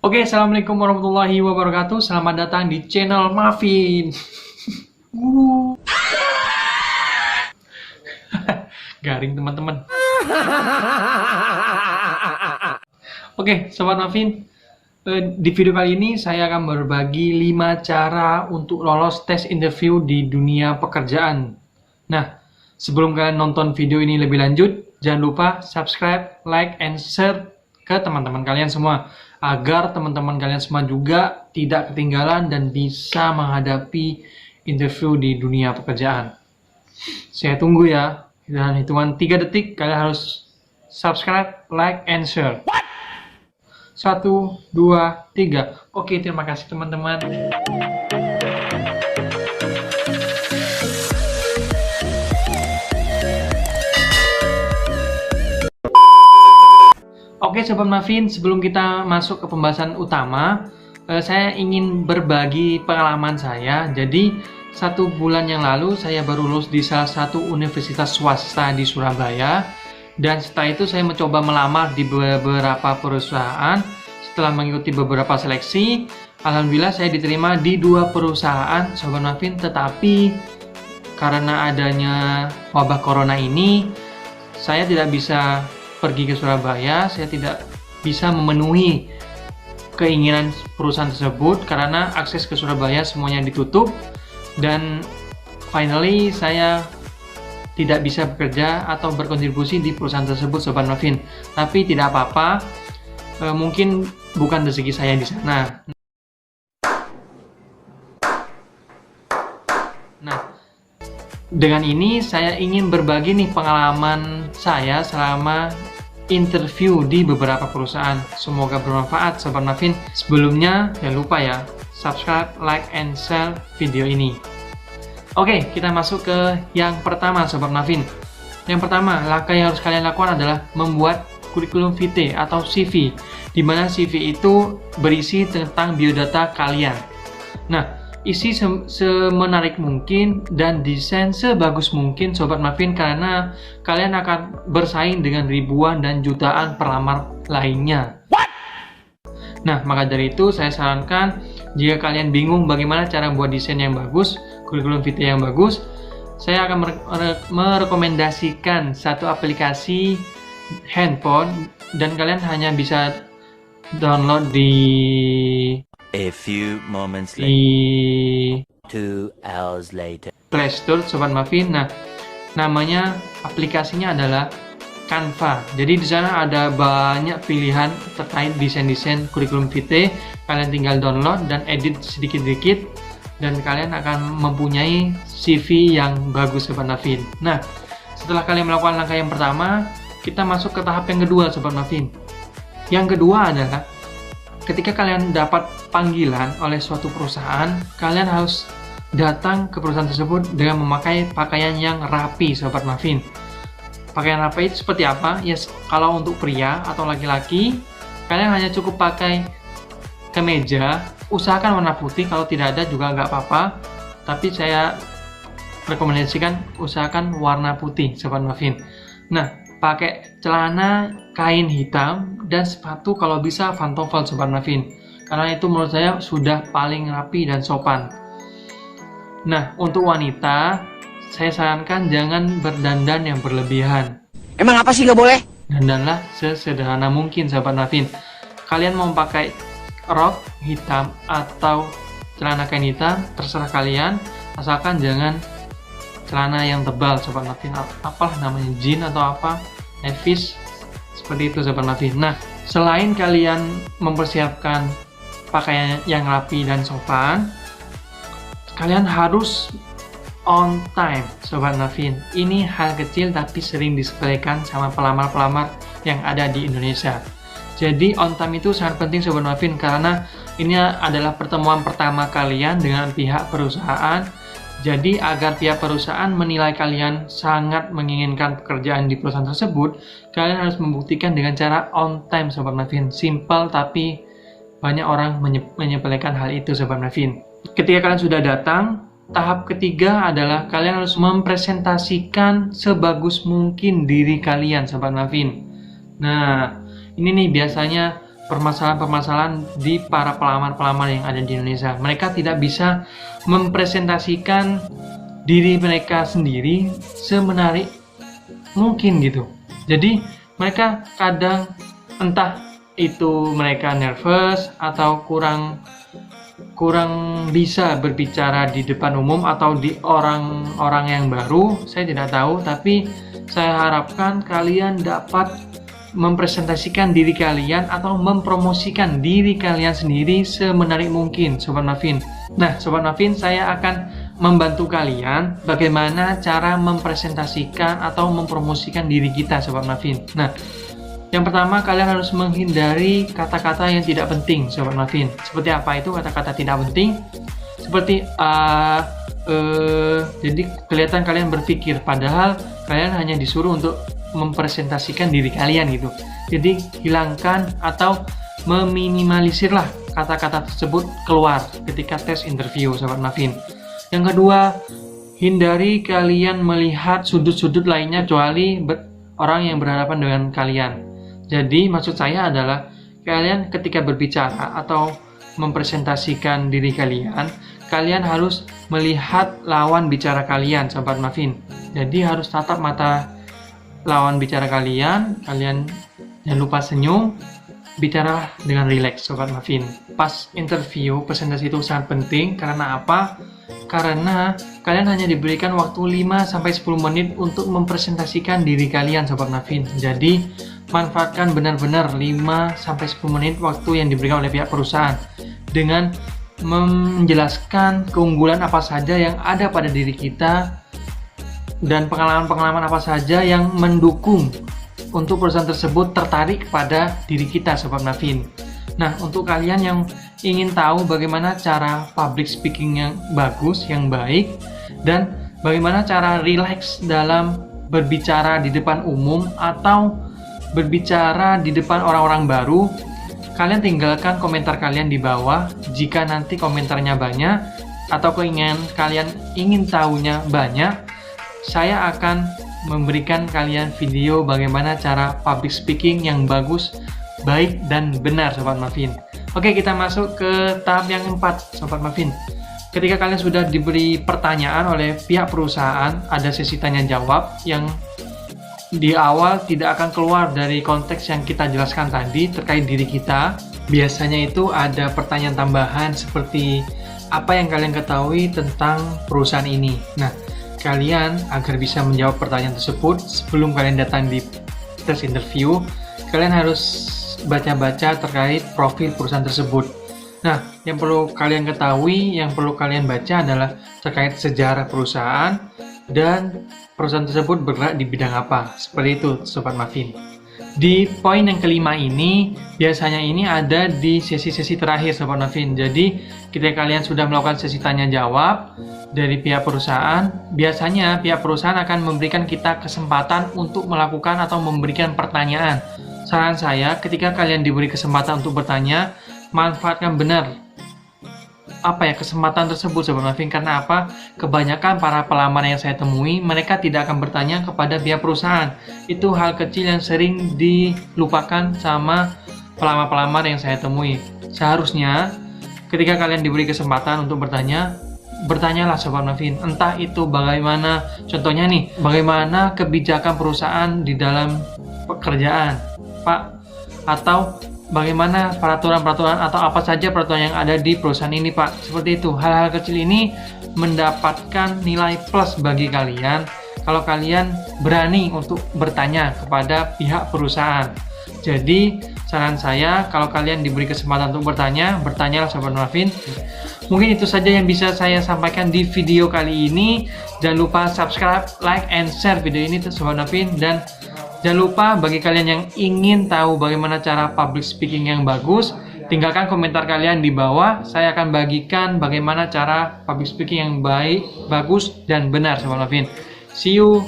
Oke, assalamualaikum warahmatullahi wabarakatuh. Selamat datang di channel Mavin. Garing teman-teman. Oke, Sobat Mavin. Di video kali ini saya akan berbagi 5 cara untuk lolos tes interview di dunia pekerjaan. Nah, sebelum kalian nonton video ini lebih lanjut, jangan lupa subscribe, like, and share ke teman-teman kalian semua, agar teman-teman kalian semua juga tidak ketinggalan dan bisa menghadapi interview di dunia pekerjaan. Saya tunggu ya. Dalam hitungan 3 detik kalian harus subscribe, like, and share. 1, 2, 3. Oke, terima kasih teman-teman. Oke Sobat Mavin, sebelum kita masuk ke pembahasan utama, saya ingin berbagi pengalaman saya. Jadi 1 bulan yang lalu saya baru lulus di salah satu universitas swasta di Surabaya. Dan setelah itu saya mencoba melamar di beberapa perusahaan. Setelah mengikuti beberapa seleksi, alhamdulillah saya diterima di 2 perusahaan Sobat Mavin. Tetapi karena adanya wabah corona ini, saya tidak bisa pergi ke Surabaya. Saya tidak bisa memenuhi keinginan perusahaan tersebut karena akses ke Surabaya semuanya ditutup, dan finally saya tidak bisa bekerja atau berkontribusi di perusahaan tersebut Sobat Mavin. Tapi tidak apa-apa, mungkin bukan rezeki saya di sana. Nah, dengan ini saya ingin berbagi nih pengalaman saya selama interview di beberapa perusahaan. Semoga bermanfaat Sobat Mavin. Sebelumnya jangan lupa ya, subscribe, like, and share video ini. Oke, kita masuk ke yang pertama Sobat Mavin. Yang pertama, langkah yang harus kalian lakukan adalah membuat kurikulum vitae atau CV, di mana CV itu berisi tentang biodata kalian. Nah, isi semenarik mungkin dan desain sebagus mungkin Sobat Mavin, karena kalian akan bersaing dengan ribuan dan jutaan pelamar lainnya. Nah, maka dari itu saya sarankan, jika kalian bingung bagaimana cara membuat desain yang bagus, kurikulum vitae yang bagus, saya akan merekomendasikan satu aplikasi handphone, dan kalian hanya bisa download di A few moments di later. 2 hours later. Play Store Sobat Mavin. Nah, namanya aplikasinya adalah Canva. Jadi di sana ada banyak pilihan terkait desain-desain kurikulum vitae. Kalian tinggal download dan edit sedikit-sedikit, dan kalian akan mempunyai CV yang bagus Sobat Mavin. Nah, setelah kalian melakukan langkah yang pertama, kita masuk ke tahap yang kedua Sobat Mavin. Yang kedua adalah ketika kalian dapat panggilan oleh suatu perusahaan, kalian harus datang ke perusahaan tersebut dengan memakai pakaian yang rapi Sobat Mavin. Pakaian rapi itu seperti apa? Ya, kalau untuk pria atau laki-laki, kalian hanya cukup pakai kemeja, usahakan warna putih. Kalau tidak ada juga nggak apa-apa, tapi saya rekomendasikan usahakan warna putih Sobat Mavin. Nah, pakai celana kain hitam dan sepatu kalau bisa pantofel Sobat Mavin, karena itu menurut saya sudah paling rapi dan sopan. Nah, untuk wanita, saya sarankan jangan berdandan yang berlebihan. Emang apa sih nggak boleh? Dandanlah sesederhana mungkin Sobat Mavin. Kalian mau pakai rok hitam atau celana kain hitam, terserah kalian, asalkan jangan celana yang tebal Sobat Mavin. Apalah namanya, jean atau apa, levis, seperti itu Sobat Mavin. Nah, selain kalian mempersiapkan pakaian yang rapi dan sopan, kalian harus on time Sobat Mavin. Ini hal kecil tapi sering disepelekan sama pelamar-pelamar yang ada di Indonesia. Jadi on time itu sangat penting Sobat Mavin, karena ini adalah pertemuan pertama kalian dengan pihak perusahaan. Jadi agar pihak perusahaan menilai kalian sangat menginginkan pekerjaan di perusahaan tersebut, kalian harus membuktikan dengan cara on time Sobat Mavin. Simple, tapi banyak orang menyepelekan hal itu Sobat Mavin. Ketika kalian sudah datang, tahap ketiga adalah kalian harus mempresentasikan sebagus mungkin diri kalian Sobat Mavin. Nah, ini nih biasanya permasalahan-permasalahan di para pelamar-pelamar yang ada di Indonesia. Mereka tidak bisa mempresentasikan diri mereka sendiri semenarik mungkin gitu. Jadi mereka kadang entah itu mereka nervous atau kurang bisa berbicara di depan umum atau di orang-orang yang baru, saya tidak tahu, tapi saya harapkan kalian dapat mempresentasikan diri kalian atau mempromosikan diri kalian sendiri semenarik mungkin, Sobat Mavin. Nah, Sobat Mavin, saya akan membantu kalian bagaimana cara mempresentasikan atau mempromosikan diri kita, Sobat Mavin. Nah, yang pertama, kalian harus menghindari kata-kata yang tidak penting, Sobat Mavin. Seperti apa itu kata-kata tidak penting? Seperti jadi kelihatan kalian berpikir, padahal kalian hanya disuruh untuk mempresentasikan diri kalian gitu. Jadi hilangkan atau meminimalisirlah kata-kata tersebut keluar ketika tes interview, Sobat Mavin. Yang kedua, hindari kalian melihat sudut-sudut lainnya kecuali orang yang berhadapan dengan kalian. Jadi maksud saya adalah kalian ketika berbicara atau mempresentasikan diri kalian, kalian harus melihat lawan bicara kalian, Sobat Mavin. Jadi harus tatap mata lawan bicara kalian jangan lupa senyum, bicara dengan rileks, Sobat Mavin. Pas interview, presentasi itu sangat penting. Karena apa? Karena kalian hanya diberikan waktu 5-10 menit untuk mempresentasikan diri kalian, Sobat Mavin. Jadi manfaatkan benar-benar 5-10 menit waktu yang diberikan oleh pihak perusahaan dengan menjelaskan keunggulan apa saja yang ada pada diri kita dan pengalaman-pengalaman apa saja yang mendukung untuk perusahaan tersebut tertarik kepada diri kita, Sobat Mavin. Nah, untuk kalian yang ingin tahu bagaimana cara public speaking yang bagus, yang baik, dan bagaimana cara rileks dalam berbicara di depan umum atau berbicara di depan orang-orang baru, kalian tinggalkan komentar kalian di bawah. Jika nanti komentarnya banyak atau kalian ingin tahunya banyak, saya akan memberikan kalian video bagaimana cara public speaking yang bagus, baik, dan benar, Sobat Mavin. Oke, kita masuk ke tahap yang 4, Sobat Mavin. Ketika kalian sudah diberi pertanyaan oleh pihak perusahaan, ada sesi tanya jawab yang di awal tidak akan keluar dari konteks yang kita jelaskan tadi terkait diri kita. Biasanya itu ada pertanyaan tambahan seperti apa yang kalian ketahui tentang perusahaan ini. Nah, kalian agar bisa menjawab pertanyaan tersebut sebelum kalian datang di tes interview, kalian harus baca-baca terkait profil perusahaan tersebut. Nah, yang perlu kalian ketahui, yang perlu kalian baca adalah terkait sejarah perusahaan dan perusahaan tersebut bergerak di bidang apa. Seperti itu, Sobat Mavin. Di poin yang kelima ini, biasanya ini ada di sesi-sesi terakhir, Sobat Mavin. Jadi, ketika kalian sudah melakukan sesi tanya jawab dari pihak perusahaan, biasanya pihak perusahaan akan memberikan kita kesempatan untuk melakukan atau memberikan pertanyaan. Saran saya, ketika kalian diberi kesempatan untuk bertanya, manfaatkan benar kesempatan tersebut, Sobat Mavin. Karena apa? Kebanyakan para pelamar yang saya temui, mereka tidak akan bertanya kepada pihak perusahaan. Itu hal kecil yang sering dilupakan sama pelamar-pelamar yang saya temui. Seharusnya ketika kalian diberi kesempatan untuk bertanya, bertanyalah, Sobat Mavin. Entah itu bagaimana, contohnya nih, bagaimana kebijakan perusahaan di dalam pekerjaan, Pak, atau bagaimana peraturan-peraturan atau apa saja peraturan yang ada di perusahaan ini, Pak. Seperti itu. Hal-hal kecil ini mendapatkan nilai plus bagi kalian kalau kalian berani untuk bertanya kepada pihak perusahaan. Jadi, saran saya, kalau kalian diberi kesempatan untuk bertanya, bertanyalah, Sobat Mavin. Mungkin itu saja yang bisa saya sampaikan di video kali ini. Jangan lupa subscribe, like, and share video ini, Sobat Mavin. Dan jangan lupa bagi kalian yang ingin tahu bagaimana cara public speaking yang bagus, tinggalkan komentar kalian di bawah. Saya akan bagikan bagaimana cara public speaking yang baik, bagus, dan benar, Sobat Mavin. See you.